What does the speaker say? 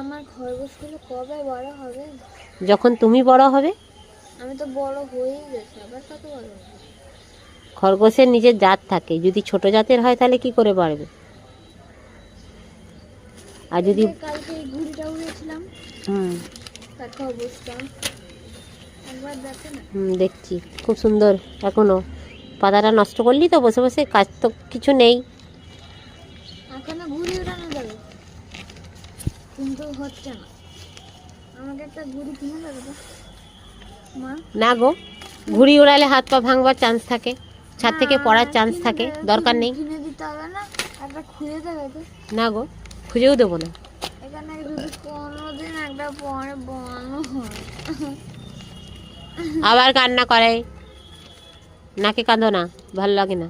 আমার খরগোশগুলো কবে বড় হবে? যখন তুমি বড় হবে। আমি তো বড় হয়েই গেছি, আবার কত বড় হবে? খরগোশের নিজের জাত থাকে, যদি ছোট জাতের হয় তাহলে কি করে বাড়বে? আর যদি কালকে ঘুড়িটা উড়েছিলাম, তার অবস্থা একবার দেখো না। দেখছি, খুব সুন্দর। এখনো পাতাটা নষ্ট করলি তো বসে বসে, কাজ তো কিছু নেই। এখনো ঘুড়ি উড়ানো যাবে, কিন্তু হচ্ছে না। আমাকে একটা ঘুড়ি কিনে দেবে তো মা? না গো, ঘুড়ি উড়ালে হাত পা ভাঙবার চান্স থাকে, ছাদ থেকে পড়ার চান্স থাকে, দরকার নেই। কিনে দিতে হবে না, একটা খুঁজে দেবে তো? না গো, খুঁজেও দেবো না। এখানে যদি কোনোদিন একটা পরে বানানো হয়। আবার কান্না করে, নাকে কাঁদো না, ভালো লাগে না।